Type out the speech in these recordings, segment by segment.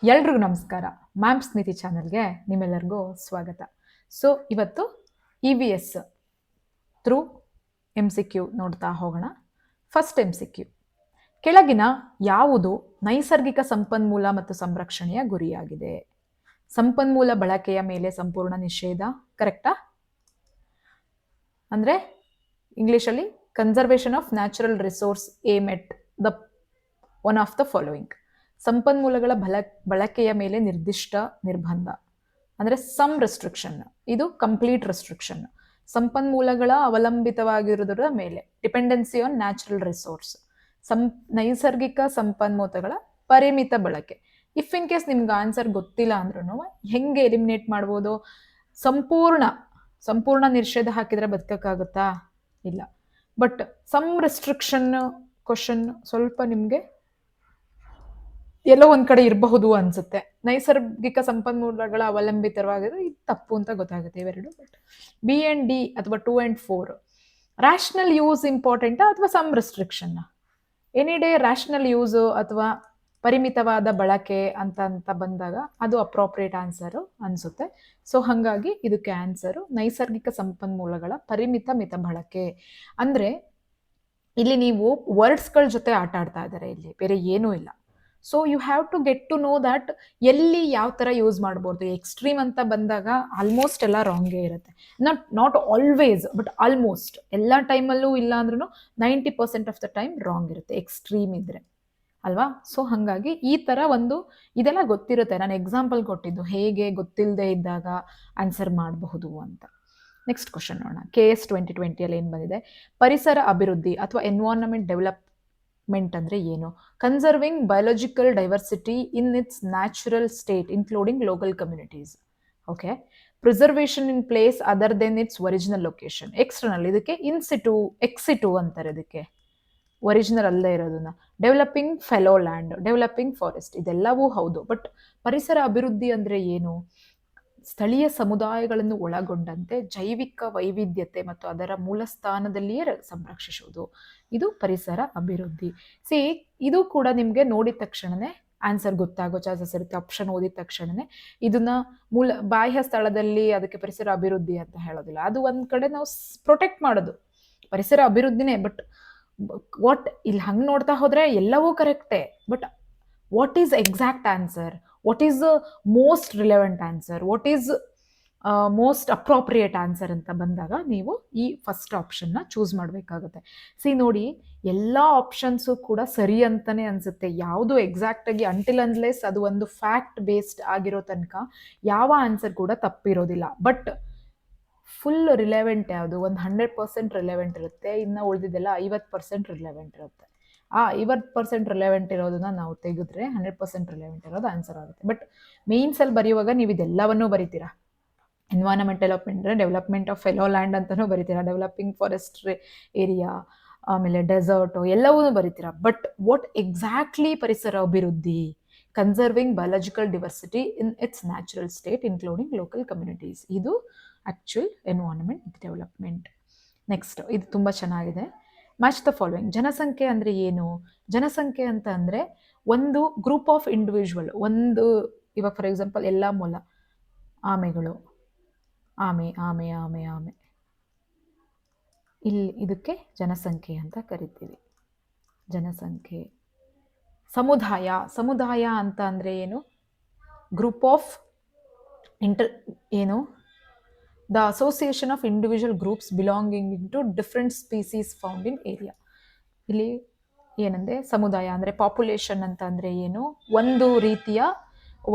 ಎಲ್ರಿಗೂ ನಮಸ್ಕಾರ. ಮ್ಯಾಮ್ ಸ್ಮಿತಿ ಚಾನಲ್ಗೆ ನಿಮ್ಮೆಲ್ಲರಿಗೂ ಸ್ವಾಗತ. ಸೊ ಇವತ್ತು EVS ಥ್ರೂ MCQ ನೋಡ್ತಾ ಹೋಗೋಣ. ಫಸ್ಟ್ MCQ, ಕೆಳಗಿನ ಯಾವುದು ನೈಸರ್ಗಿಕ ಸಂಪನ್ಮೂಲ ಮತ್ತು ಸಂರಕ್ಷಣೆಯ ಗುರಿಯಾಗಿದೆ? ಸಂಪನ್ಮೂಲ ಬಳಕೆಯ ಮೇಲೆ ಸಂಪೂರ್ಣ ನಿಷೇಧ, ಕರೆಕ್ಟಾ? ಅಂದರೆ ಇಂಗ್ಲೀಷಲ್ಲಿ conservation of natural resource aim at the one of the following. ಸಂಪನ್ಮೂಲಗಳ ಬಳಕೆಯ ಮೇಲೆ ನಿರ್ದಿಷ್ಟ ನಿರ್ಬಂಧ ಅಂದರೆ ಸಮ್ ರೆಸ್ಟ್ರಿಕ್ಷನ್. ಇದು ಕಂಪ್ಲೀಟ್ ರೆಸ್ಟ್ರಿಕ್ಷನ್. ಸಂಪನ್ಮೂಲಗಳ ಅವಲಂಬಿತವಾಗಿರುವುದರ ಮೇಲೆ ಡಿಪೆಂಡೆನ್ಸಿ ಆನ್ ನ್ಯಾಚುರಲ್ ರಿಸೋರ್ಸ್. ನೈಸರ್ಗಿಕ ಸಂಪನ್ಮೂಲಗಳ ಪರಿಮಿತ ಬಳಕೆ. ಇಫ್ ಇನ್ ಕೇಸ್ ನಿಮ್ಗೆ ಆನ್ಸರ್ ಗೊತ್ತಿಲ್ಲ ಅಂದ್ರೂ ಹೆಂಗೆ ಎಲಿಮಿನೇಟ್ ಮಾಡ್ಬೋದು? ಸಂಪೂರ್ಣ ನಿಷೇಧ ಹಾಕಿದ್ರೆ ಬದುಕಕ್ಕಾಗುತ್ತಾ? ಇಲ್ಲ. ಬಟ್ ಸಮ್ ರೆಸ್ಟ್ರಿಕ್ಷನ್ ಕ್ವಶನ್ ಸ್ವಲ್ಪ ನಿಮಗೆ ಎಲ್ಲೋ ಒಂದ್ ಕಡೆ ಇರಬಹುದು ಅನ್ಸುತ್ತೆ. ನೈಸರ್ಗಿಕ ಸಂಪನ್ಮೂಲಗಳ ಅವಲಂಬಿತವಾಗಿದ್ರೆ ಇದು ತಪ್ಪು ಅಂತ ಗೊತ್ತಾಗುತ್ತೆ ಇವೆರಡು. ಬಟ್ B and D ಅಥವಾ 2 and 4 ರ್ಯಾಷನಲ್ ಯೂಸ್ ಇಂಪಾರ್ಟೆಂಟಾ ಅಥವಾ some restriction? Any day rational use ಅಥವಾ ಪರಿಮಿತವಾದ ಬಳಕೆ ಅಂತ ಬಂದಾಗ ಅದು ಅಪ್ರೋಪ್ರಿಯೇಟ್ ಆನ್ಸರು ಅನ್ಸುತ್ತೆ. ಸೊ ಹಾಗಾಗಿ ಇದಕ್ಕೆ ಆನ್ಸರು ನೈಸರ್ಗಿಕ ಸಂಪನ್ಮೂಲಗಳ ಪರಿಮಿತ ಮಿತ ಬಳಕೆ. ಅಂದ್ರೆ ಇಲ್ಲಿ ನೀವು ವರ್ಡ್ಸ್ಗಳ ಜೊತೆ ಆಟ ಆಡ್ತಾ ಇದ್ದಾರೆ, ಇಲ್ಲಿ ಬೇರೆ ಏನೂ ಇಲ್ಲ. So you have to get to know that ಎಲ್ಲಿ ಯಾವ ಥರ ಯೂಸ್ ಮಾಡ್ಬೋದು. ಎಕ್ಸ್ಟ್ರೀಮ್ ಅಂತ ಬಂದಾಗ ಆಲ್ಮೋಸ್ಟ್ ಎಲ್ಲ ರಾಂಗೇ ಇರುತ್ತೆ. ನಾಟ್ ಆಲ್ವೇಸ್, ಬಟ್ ಆಲ್ಮೋಸ್ಟ್ ಎಲ್ಲ ಟೈಮಲ್ಲೂ ಇಲ್ಲ ಅಂದ್ರೂ 90% ಆಫ್ ದ ಟೈಮ್ ರಾಂಗ್ ಇರುತ್ತೆ ಎಕ್ಸ್ಟ್ರೀಮ್ ಇದ್ರೆ, ಅಲ್ವಾ? ಸೊ ಹಾಗಾಗಿ ಈ ಥರ ಇದೆಲ್ಲ ಗೊತ್ತಿರುತ್ತೆ. ನಾನು ಎಕ್ಸಾಂಪಲ್ ಕೊಟ್ಟಿದ್ದು ಹೇಗೆ ಗೊತ್ತಿಲ್ಲದೆ ಇದ್ದಾಗ ಆನ್ಸರ್ ಮಾಡಬಹುದು ಅಂತ. ನೆಕ್ಸ್ಟ್ ಕ್ವಶನ್ ನೋಡೋಣ. KS 2020 ಏನು ಬಂದಿದೆ? ಪರಿಸರ ಅಭಿವೃದ್ಧಿ ಅಥವಾ ಎನ್ವೈರನ್ಮೆಂಟ್ ಡೆವಲಪ್ಮೆಂಟ್ ಅಂದರೆ ಏನು? Conserving biological diversity in its natural state including local communities. Okay. Preservation in place other than its original location. External, ಇದಕ್ಕೆ ಇನ್ಸಿಟು ಎಕ್ಸಿಟು ಅಂತಾರೆ, ಇದಕ್ಕೆ ಒರಿಜಿನಲ್ ಅಲ್ಲದೆ ಇರೋದನ್ನ. Developing fellow land, developing forest, ಇದೆಲ್ಲವೂ ಹೌದು. ಬಟ್ ಪರಿಸರ ಅಭಿವೃದ್ಧಿ ಅಂದರೆ ಏನು? ಸ್ಥಳೀಯ ಸಮುದಾಯಗಳನ್ನು ಒಳಗೊಂಡಂತೆ ಜೈವಿಕ ವೈವಿಧ್ಯತೆ ಮತ್ತು ಅದರ ಮೂಲ ಸ್ಥಾನದಲ್ಲಿಯೇ ಸಂರಕ್ಷಿಸುವುದು, ಇದು ಪರಿಸರ ಅಭಿವೃದ್ಧಿ. ಇದು ಕೂಡ ನಿಮಗೆ ನೋಡಿದ ತಕ್ಷಣನೇ ಆನ್ಸರ್ ಗೊತ್ತಾಗೋ ಚಾನ್ಸಸ್ ಇರುತ್ತೆ. ಆಪ್ಷನ್ ಓದಿದ ತಕ್ಷಣನೇ ಇದನ್ನ ಬಾಹ್ಯ ಸ್ಥಳದಲ್ಲಿ ಅದಕ್ಕೆ ಪರಿಸರ ಅಭಿವೃದ್ಧಿ ಅಂತ ಹೇಳೋದಿಲ್ಲ. ಅದು ಒಂದ್ ಕಡೆ ನಾವು ಪ್ರೊಟೆಕ್ಟ್ ಮಾಡೋದು ಪರಿಸರ ಅಭಿವೃದ್ಧಿನೇ. ಬಟ್ ಇಲ್ಲಿ ಹಂಗೆ ನೋಡ್ತಾ ಹೋದ್ರೆ ಎಲ್ಲವೂ ಕರೆಕ್ಟೇ. But what is exact answer? What is the most relevant answer? What is most appropriate answer ಅಂತ ಬಂದಾಗ ನೀವು ಈ ಫಸ್ಟ್ ಆಪ್ಷನ್ನ ಚೂಸ್ ಮಾಡಬೇಕಾಗುತ್ತೆ. ನೋಡಿ, ಎಲ್ಲ ಆಪ್ಷನ್ಸು ಕೂಡ ಸರಿ ಅಂತಾನೆ ಅನ್ಸುತ್ತೆ. ಯಾವುದು ಎಕ್ಸಾಕ್ಟಾಗಿ ಅಂಟಿಲ್ ಅನ್ಲೆಸ್ ಅದು ಒಂದು ಫ್ಯಾಕ್ಟ್ ಬೇಸ್ಡ್ ಆಗಿರೋ ತನಕ ಯಾವ ಆನ್ಸರ್ ಕೂಡ ತಪ್ಪಿರೋದಿಲ್ಲ. ಬಟ್ ಫುಲ್ ರಿಲೆವೆಂಟ್ ಯಾವುದು? ಒಂದು 100% ರಿಲೆವೆಂಟ್ ಇರುತ್ತೆ. ಇನ್ನು ಉಳಿದಿದ್ದೆಲ್ಲ 50% ರಿಲೆವೆಂಟ್ ಇರುತ್ತೆ. ಆ 50% ರಿಲೆವೆಂಟ್ ಇರೋದನ್ನ ನಾವು ತೆಗೆದ್ರೆ 100% ರಿಲೆವೆಂಟ್ ಇರೋದು ಆನ್ಸರ್ ಆಗುತ್ತೆ. ಬಟ್ ಮೇನ್ಸಲ್ಲಿ ಬರೆಯುವಾಗ ನೀವು ಇದೆಲ್ಲವನ್ನೂ ಬರಿತೀರಾ. ಎನ್ವೈರನ್ಮೆಂಟ್ ಡೆವಲಪ್ಮೆಂಟ್ ಅಂದರೆ ಡೆವಲಪ್ಮೆಂಟ್ ಆಫ್ ಫೆಲೋ ಲ್ಯಾಂಡ್ ಅಂತಲೂ ಬರಿತೀರಾ, ಡೆವಲಪಿಂಗ್ ಫಾರೆಸ್ಟ್ರಿ ಏರಿಯಾ, ಆಮೇಲೆ ಡೆಸರ್ಟು ಎಲ್ಲವೂ ಬರಿತೀರಾ. ಬಟ್ ವಾಟ್ ಎಕ್ಸಾಕ್ಟ್ಲಿ ಪರಿಸರ ಅಭಿವೃದ್ಧಿ? Conserving biological diversity in its natural state including local communities, ಇದು ಆಕ್ಚುಯಲ್ ಎನ್ವೈರನ್ಮೆಂಟ್ ಡೆವಲಪ್ಮೆಂಟ್. ನೆಕ್ಸ್ಟ್, ಇದು ತುಂಬ ಚೆನ್ನಾಗಿದೆ. Match the following. ಜನಸಂಖ್ಯೆ ಅಂದರೆ ಏನು? ಜನಸಂಖ್ಯೆ ಅಂತ ಅಂದರೆ ಒಂದು ಗ್ರೂಪ್ ಆಫ್ ಇಂಡಿವಿಜುವಲ್, ಇವಾಗ ಫಾರ್ ಎಕ್ಸಾಂಪಲ್ ಎಲ್ಲ ಮೊಲ, ಆಮೆಗಳು, ಆಮೆ ಆಮೆ ಆಮೆ ಆಮೆ, ಇದಕ್ಕೆ ಜನಸಂಖ್ಯೆ ಅಂತ ಕರಿತೀವಿ. ಜನಸಂಖ್ಯೆ. ಸಮುದಾಯ ಅಂತ ಅಂದರೆ ಏನು? Group of the association of individual groups belonging to different species found in area. ಇಲ್ಲಿ ಏನಂದರೆ ಸಮುದಾಯ ಅಂದರೆ ಪಾಪ್ಯುಲೇಷನ್ ಅಂತ ಅಂದರೆ ಏನು? ಒಂದು ರೀತಿಯ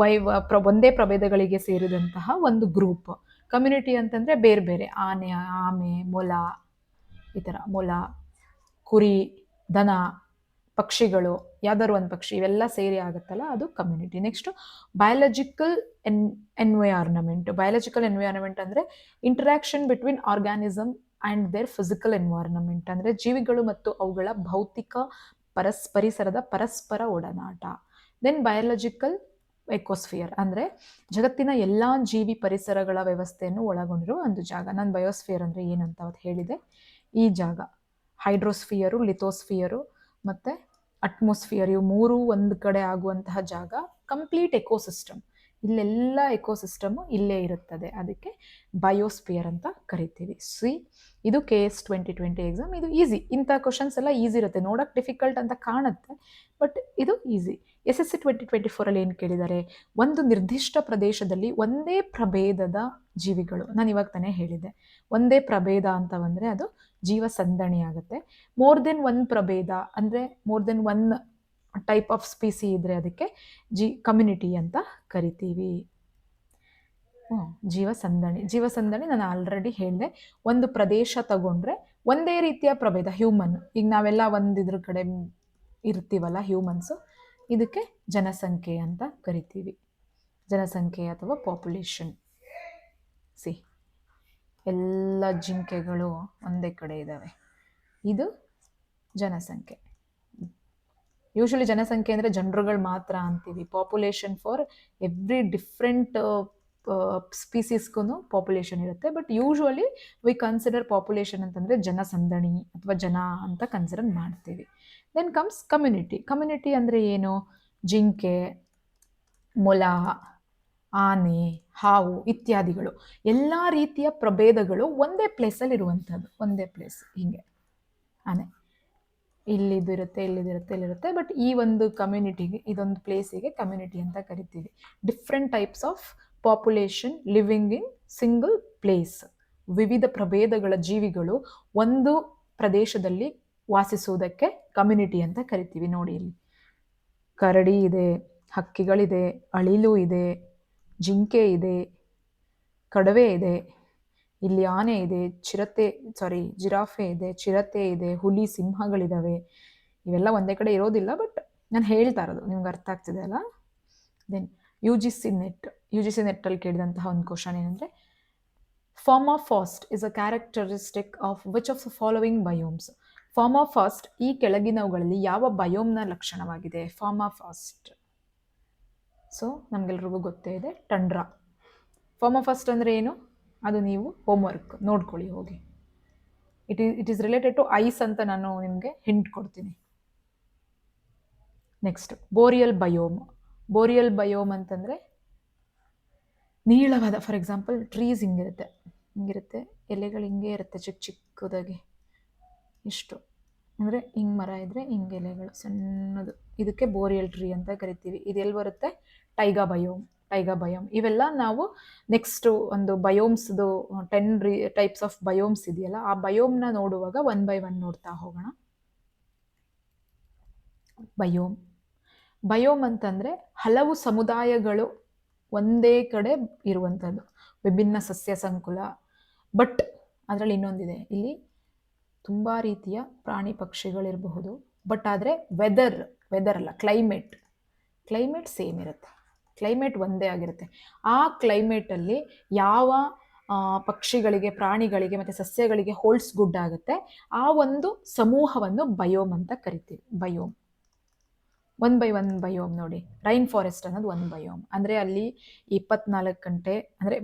ಒಂದೇ ಪ್ರಭೇದಗಳಿಗೆ ಸೇರಿದಂತಹ ಒಂದು ಗ್ರೂಪ್. ಕಮ್ಯುನಿಟಿ ಅಂತಂದರೆ ಬೇರೆ ಬೇರೆ, ಆಮೆ, ಮೊಲ, ಈ ಥರ ಮೊಲ, ಕುರಿ, ದನ, ಪಕ್ಷಿಗಳು, ಯಾವ್ದಾದ್ರು ಒಂದು ಪಕ್ಷಿ, ಇವೆಲ್ಲ ಸೇರಿ ಆಗುತ್ತಲ್ಲ ಅದು community. Next biological environment. Biological environment ಅಂದರೆ interaction between organism and their physical environment, ಅಂದರೆ ಜೀವಿಗಳು ಮತ್ತು ಅವುಗಳ ಭೌತಿಕ ಪರಿಸರದ ಪರಸ್ಪರ ಒಡನಾಟ. ದೆನ್ ಬಯಾಲಜಿಕಲ್ ಎಕೋಸ್ಫಿಯರ್ ಅಂದರೆ ಜಗತ್ತಿನ ಎಲ್ಲ ಜೀವಿ ಪರಿಸರಗಳ ವ್ಯವಸ್ಥೆಯನ್ನು ಒಳಗೊಂಡಿರೋ ಒಂದು ಜಾಗ. ನಾನು ಬಯೋಸ್ಫಿಯರ್ ಅಂದರೆ ಏನಂತ ಅವತ್ತು ಹೇಳಿದೆ. ಈ ಜಾಗ ಹೈಡ್ರೋಸ್ಫಿಯರು, ಲಿಥೋಸ್ಫಿಯರು ಮತ್ತು ಅಟ್ಮಾಸ್ಫಿಯರ್, ಇವು ಮೂರು ಒಂದು ಕಡೆ ಆಗುವಂತಹ ಜಾಗ ಕಂಪ್ಲೀಟ್ ಎಕೋಸಿಸ್ಟಮ್. ಇಲ್ಲೆಲ್ಲ ಎಕೋಸಿಸ್ಟಮ್ ಇಲ್ಲೇ ಇರುತ್ತದೆ, ಅದಕ್ಕೆ ಬಯೋಸ್ಪಿಯರ್ ಅಂತ ಕರಿತೀವಿ. ಇದು KS 2020 ಎಕ್ಸಾಮ್. ಇದು ಈಸಿ, ಇಂಥ ಕ್ವಶನ್ಸ್ ಎಲ್ಲ ಈಸಿ ಇರುತ್ತೆ, ನೋಡಕ್ ಡಿಫಿಕಲ್ಟ್ ಅಂತ ಕಾಣುತ್ತೆ ಬಟ್ ಇದು ಈಸಿ. SSC 2024 ಅಲ್ಲಿ ಏನು ಕೇಳಿದ್ದಾರೆ, ಒಂದು ನಿರ್ದಿಷ್ಟ ಪ್ರದೇಶದಲ್ಲಿ ಒಂದೇ ಪ್ರಭೇದದ ಜೀವಿಗಳು, ನಾನು ಇವಾಗ ತಾನೇ ಹೇಳಿದೆ, ಒಂದೇ ಪ್ರಭೇದ ಅಂತ ಬಂದ್ರೆ ಅದು ಜೀವ ಸಂದಣಿ ಆಗುತ್ತೆ. ಮೋರ್ ದೆನ್ ಒನ್ ಪ್ರಭೇದ ಅಂದ್ರೆ more than one type of species ಇದ್ರೆ ಅದಕ್ಕೆ ಕಮ್ಯುನಿಟಿ ಅಂತ ಕರಿತೀವಿ. ಜೀವಸಂದಣಿ ನಾನು ಆಲ್ರೆಡಿ ಹೇಳಿದೆ. ಒಂದು ಪ್ರದೇಶ ತಗೊಂಡ್ರೆ ಒಂದೇ ರೀತಿಯ ಪ್ರಭೇದ, ಹ್ಯೂಮನ್, ಈಗ ನಾವೆಲ್ಲ ಒಂದಿದ್ರ ಕಡೆ ಇರ್ತೀವಲ್ಲ ಹ್ಯೂಮನ್ಸ್, ಇದಕ್ಕೆ ಜನಸಂಖ್ಯೆ ಅಂತ ಕರಿತೀವಿ. ಜನಸಂಖ್ಯೆ ಅಥವಾ ಪಾಪ್ಯುಲೇಷನ್. ಎಲ್ಲ ಜಿಂಕೆಗಳು ಒಂದೇ ಕಡೆ ಇದ್ದಾವೆ, ಇದು ಜನಸಂಖ್ಯೆ. ಯೂಶಲಿ ಜನಸಂಖ್ಯೆ ಅಂದರೆ ಜನರುಗಳು ಮಾತ್ರ ಅಂತೀವಿ. ಪಾಪ್ಯುಲೇಷನ್ ಫಾರ್ ಎವ್ರಿ ಡಿಫ್ರೆಂಟ್ ಸ್ಪೀಸೀಸ್ಗೂ ಪಾಪ್ಯುಲೇಷನ್ ಇರುತ್ತೆ, but usually we consider population ಅಂತಂದರೆ ಜನಸಂದಣಿ ಅಥವಾ ಜನ ಅಂತ ಕನ್ಸಿಡರ್ ಮಾಡ್ತೀವಿ. Then comes community. ಕಮ್ಯುನಿಟಿ ಅಂದರೆ ಏನು, ಜಿಂಕೆ, ಮೊಲ, ಆನೆ, ಹಾವು ಇತ್ಯಾದಿಗಳು, ಎಲ್ಲ ರೀತಿಯ ಪ್ರಭೇದಗಳು ಒಂದೇ ಪ್ಲೇಸಲ್ಲಿ ಇರುವಂಥದ್ದು. ಒಂದೇ ಪ್ಲೇಸ್, ಹಿಂಗೆ ಆನೆ ಇಲ್ಲಿರುತ್ತೆ, ಇಲ್ಲಿರುತ್ತೆ, ಬಟ್ ಈ ಒಂದು ಕಮ್ಯುನಿಟಿಗೆ, ಇದೊಂದು ಪ್ಲೇಸಿಗೆ ಕಮ್ಯುನಿಟಿ ಅಂತ ಕರಿತೀವಿ. Different types of population living in single place. ವಿವಿಧ ಪ್ರಭೇದಗಳ ಜೀವಿಗಳು ಒಂದು ಪ್ರದೇಶದಲ್ಲಿ ವಾಸಿಸುವುದಕ್ಕೆ ಕಮ್ಯುನಿಟಿ ಅಂತ ಕರಿತೀವಿ. ನೋಡಿ, ಇಲ್ಲಿ ಕರಡಿ ಇದೆ, ಹಕ್ಕಿಗಳಿದೆ, ಅಳಿಲು ಇದೆ, ಜಿಂಕೆ ಇದೆ, ಕಡವೆ ಇದೆ, ಇಲ್ಲಿ ಆನೆ ಇದೆ, ಜಿರಾಫೆ ಇದೆ, ಚಿರತೆ ಇದೆ, ಹುಲಿ, ಸಿಂಹಗಳಿದಾವೆ. ಇವೆಲ್ಲ ಒಂದೇ ಕಡೆ ಇರೋದಿಲ್ಲ, ಬಟ್ ನಾನು ಹೇಳ್ತಾ ಇರೋದು ನಿಮ್ಗೆ ಅರ್ಥ ಆಗ್ತಿದೆ ಅಲ್ಲ. ದೆನ್ UGC ನೆಟ್ಟಲ್ಲಿ ಕೇಳಿದಂತಹ ಒಂದು ಕ್ವಶನ್ ಏನಂದರೆ, permafrost is a characteristic of which of the following biomes. Permafrost ಈ ಕೆಳಗಿನವುಗಳಲ್ಲಿ ಯಾವ ಬಯೋಮ್ನ ಲಕ್ಷಣವಾಗಿದೆ? ಫಾರ್ಮಾಫಾಸ್ಟ್, ಸೊ ನಮಗೆಲ್ರಿಗೂ ಗೊತ್ತೇ ಇದೆ, ಟಂಡ್ರಾ. ಫಾರ್ಮಾಫಾಸ್ಟ್ ಅಂದರೆ ಏನು, ಅದು ನೀವು ಹೋಮ್ವರ್ಕ್ ನೋಡ್ಕೊಳ್ಳಿ ಹೋಗಿ. It is related to ice ಅಂತ ನಾನು ನಿಮಗೆ ಹಿಂಟ್ ಕೊಡ್ತೀನಿ. Next boreal biome. Boreal biome ಅಂತಂದರೆ ನೀಳವಾದ, ಫಾರ್ ಎಕ್ಸಾಂಪಲ್ ಟ್ರೀಸ್ ಹಿಂಗಿರುತ್ತೆ, ಎಲೆಗಳು ಹಿಂಗೆ ಇರುತ್ತೆ ಚಿಕ್ಕದಾಗಿ, ಇಷ್ಟು ಅಂದರೆ ಹಿಂಗೆ ಮರ ಇದ್ದರೆ ಹಿಂಗೆ ಎಲೆಗಳು ಸಣ್ಣದು, ಇದಕ್ಕೆ ಬೋರಿಯಲ್ ಟ್ರೀ ಅಂತ ಕರಿತೀವಿ. ಇದು ಎಲ್ಲಿ ಬರುತ್ತೆ? Taiga biome. ಇವೆಲ್ಲ ನಾವು ನೆಕ್ಸ್ಟ್ ಒಂದು ಬಯೋಮ್ಸ್ದು 10 ಟೈಪ್ಸ್ ಆಫ್ ಬಯೋಮ್ಸ್ ಇದೆಯಲ್ಲ, ಆ ಬಯೋಮ್ನ ನೋಡುವಾಗ 1 by 1 ನೋಡ್ತಾ ಹೋಗೋಣ. ಬಯೋಮ್ ಅಂತಂದರೆ ಹಲವು ಸಮುದಾಯಗಳು ಒಂದೇ ಕಡೆ ಇರುವಂಥದ್ದು, ವಿಭಿನ್ನ ಸಸ್ಯ ಸಂಕುಲ. ಬಟ್ ಅದರಲ್ಲಿ ಇನ್ನೊಂದಿದೆ, ಇಲ್ಲಿ ತುಂಬ ರೀತಿಯ ಪ್ರಾಣಿ ಪಕ್ಷಿಗಳಿರಬಹುದು, ಬಟ್ ಆದರೆ ವೆದರ್ ಅಲ್ಲ, ಕ್ಲೈಮೇಟ್ ಸೇಮ್ ಇರುತ್ತೆ, ಕ್ಲೈಮೇಟ್ ಒಂದೇ ಆಗಿರುತ್ತೆ. ಆ ಕ್ಲೈಮೇಟಲ್ಲಿ ಯಾವ ಪಕ್ಷಿಗಳಿಗೆ, ಪ್ರಾಣಿಗಳಿಗೆ ಮತ್ತು ಸಸ್ಯಗಳಿಗೆ ಹೋಲ್ಡ್ಸ್ ಗುಡ್ ಆಗುತ್ತೆ, ಆ ಒಂದು ಸಮೂಹವನ್ನು ಬಯೋಮ್ ಅಂತ ಕರಿತೀವಿ. Biome 1 by 1 biome. ನೋಡಿ, ರೈನ್ ಫಾರೆಸ್ಟ್ ಅನ್ನೋದು 1 ಬಯೋಮ್. ಅಂದರೆ ಅಲ್ಲಿ 24 ಗಂಟೆ ಅಂದರೆ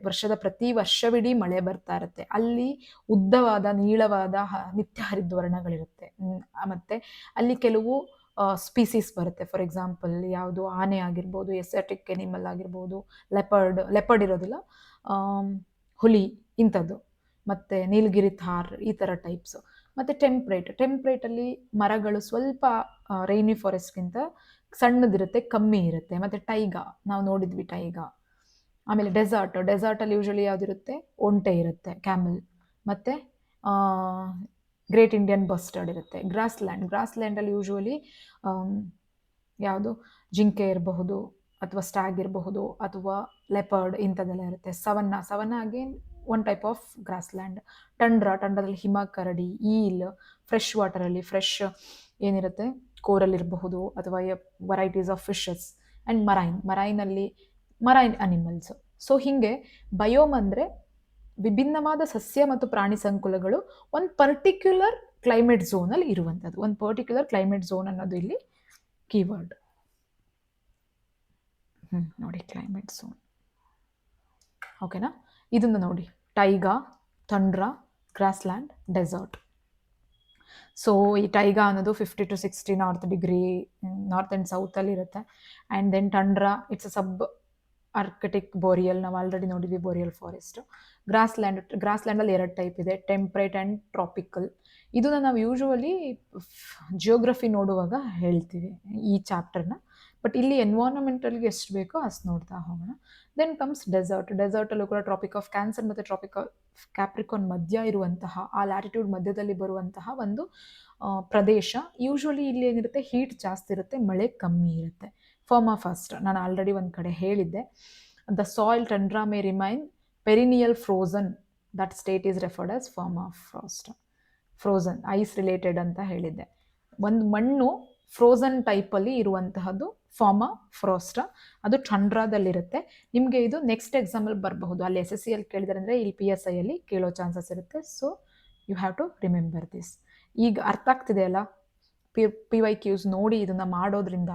ಪ್ರತಿ ವರ್ಷವಿಡೀ ಮಳೆ ಬರ್ತಾ ಇರುತ್ತೆ. ಅಲ್ಲಿ ಉದ್ದವಾದ, ನೀಳವಾದ ನಿತ್ಯ ಹರಿದ್ವರ್ಣಗಳಿರುತ್ತೆ. ಮತ್ತು ಅಲ್ಲಿ ಕೆಲವು ಸ್ಪೀಸೀಸ್ ಬರುತ್ತೆ. ಫಾರ್ ಎಕ್ಸಾಂಪಲ್ ಯಾವುದು, ಆನೆ ಆಗಿರ್ಬೋದು, ಎಸ್ಯಾಟಿಕ್ ಎನಿಮಲ್ ಆಗಿರ್ಬೋದು, ಲೆಪರ್ಡ್ ಇರೋದಿಲ್ಲ, ಹುಲಿ ಇಂಥದ್ದು, ಮತ್ತು ನೀಲಗಿರಿ ಥಾರ್, ಈ ಥರ ಟೈಪ್ಸು. ಮತ್ತು ಟೆಂಪ್ರೇಟಲ್ಲಿ ಮರಗಳು ಸ್ವಲ್ಪ ರೈನಿ ಫಾರೆಸ್ಟ್ಗಿಂತ ಸಣ್ಣದಿರುತ್ತೆ, ಕಮ್ಮಿ ಇರುತ್ತೆ. ಮತ್ತು ಟೈಗಾ ನಾವು ನೋಡಿದ್ವಿ, ಟೈಗಾ. ಆಮೇಲೆ ಡೆಸರ್ಟಲ್ಲಿ ಯೂಶಲಿ ಯಾವುದಿರುತ್ತೆ, ಒಂಟೆ ಇರುತ್ತೆ, ಕ್ಯಾಮಲ್. ಮತ್ತು ಗ್ರೇಟ್ ಇಂಡಿಯನ್ ಬಸ್ಟರ್ಡ್ ಇರುತ್ತೆ. ಗ್ರಾಸ್ಲ್ಯಾಂಡಲ್ಲಿ ಯೂಶುವಲಿ ಯಾವುದು, ಜಿಂಕೆ ಇರಬಹುದು, ಅಥವಾ ಸ್ಟ್ಯಾಗ್ ಇರಬಹುದು, ಅಥವಾ ಲೆಪರ್ಡ್ ಇಂಥದ್ದೆಲ್ಲ ಇರುತ್ತೆ. Savanna again 1 type of grassland. ಟಂಡ್ರಾದಲ್ಲಿ ಹಿಮ, ಕರಡಿ, ಈಲ್. ಫ್ರೆಶ್ ವಾಟರಲ್ಲಿ ಫ್ರೆಶ್ ಏನಿರುತ್ತೆ, ಕೋರಲ್ ಇರಬಹುದು, ಅಥವಾ varieties of fishes. And marine animals. So ಹೀಗೆ ಬಯೋಮ್ ಅಂದರೆ ವಿಭಿನ್ನವಾದ ಸಸ್ಯ ಮತ್ತು ಪ್ರಾಣಿ ಸಂಕುಲಗಳು ಒಂದು ಪರ್ಟಿಕ್ಯುಲರ್ ಕ್ಲೈಮೇಟ್ ಝೋನಲ್ಲಿ ಇರುವಂಥದ್ದು. ಒಂದು ಪರ್ಟಿಕ್ಯುಲರ್ ಕ್ಲೈಮೇಟ್ ಝೋನ್ ಅನ್ನೋದು ಇಲ್ಲಿ ಕೀವರ್ಡ್. ನೋಡಿ, ಕ್ಲೈಮೇಟ್ ಝೋನ್. ಓಕೆನಾ? ಇದನ್ನು ನೋಡಿ, taiga, tundra, grassland, desert. So ಈ ಟೈಗಾ ಅನ್ನೋದು 50 to 60 north degree north and ಸೌತಲ್ಲಿ ಇರುತ್ತೆ. And then tundra it's a sub arctic boreal, ನಾವು ಆಲ್ರೆಡಿ ನೋಡಿದ್ವಿ ಬೋರಿಯಲ್ ಫಾರೆಸ್ಟ್. ಗ್ರಾಸ್ಲ್ಯಾಂಡಲ್ಲಿ 2 ಟೈಪ್ ಇದೆ, ಟೆಂಪ್ರೇಟ್ ಆ್ಯಂಡ್ ಟ್ರಾಪಿಕಲ್. ಇದನ್ನ ನಾವು ಯೂಶುವಲಿ ಜಿಯೋಗ್ರಫಿ ನೋಡುವಾಗ ಹೇಳ್ತೀವಿ ಈ ಚಾಪ್ಟರ್ನ, ಬಟ್ ಇಲ್ಲಿ ಎನ್ವೈರನ್ಮೆಂಟಲ್ಗೆ ಎಷ್ಟು ಬೇಕೋ ಅಷ್ಟು ನೋಡ್ತಾ ಹೋಗೋಣ. ದೆನ್ ಕಮ್ಸ್ ಡೆಸರ್ಟಲ್ಲೂ ಕೂಡ ಟ್ರಾಪಿಕ್ ಆಫ್ ಕ್ಯಾನ್ಸರ್ ಮತ್ತು ಟ್ರಾಪಿಕ್ ಆಫ್ ಕ್ಯಾಪ್ರಿಕಾನ್ ಮಧ್ಯ ಇರುವಂತಹ, ಆ ಲ್ಯಾಟಿಟ್ಯೂಡ್ ಮಧ್ಯದಲ್ಲಿ ಬರುವಂತಹ ಒಂದು ಪ್ರದೇಶ. ಯೂಶುವಲಿ ಇಲ್ಲಿ ಏನಿರುತ್ತೆ, ಹೀಟ್ ಜಾಸ್ತಿ ಇರುತ್ತೆ, ಮಳೆ ಕಮ್ಮಿ ಇರುತ್ತೆ. ಫರ್ಮಾಫಾಸ್ಟ್ ನಾನು ಆಲ್ರೆಡಿ ಒಂದು ಕಡೆ ಹೇಳಿದ್ದೆ. The soil tundra may remain perennial frozen, that state is referred as permafrost. Frozen ice related ಅಂತ ಹೇಳಿದ್ದೆ. ಒಂದು ಮಣ್ಣು ಫ್ರೋಸನ್ ಟೈಪಲ್ಲಿ ಇರುವಂತಹದ್ದು ಫರ್ಮಾಫ್ರಾಸ್ಟ್, ಅದು ಟಂಡ್ರಾದಲ್ಲಿರುತ್ತೆ. ನಿಮಗೆ ಇದು ನೆಕ್ಸ್ಟ್ ಎಕ್ಸಾಮಲ್ಲಿ ಬರಬಹುದು, ಅಲ್ಲಿ SSCಯಲ್ಲಿ ಕೇಳಿದರೆ ಅಂದರೆ ಇಲ್ಲಿ PSIಯಲ್ಲಿ ಕೇಳೋ ಚಾನ್ಸಸ್ ಇರುತ್ತೆ. So you have to remember this. ಈಗ ಅರ್ಥ ಆಗ್ತಿದೆ ಅಲ್ಲ, PYQs ನೋಡಿ ಇದನ್ನು ಮಾಡೋದ್ರಿಂದ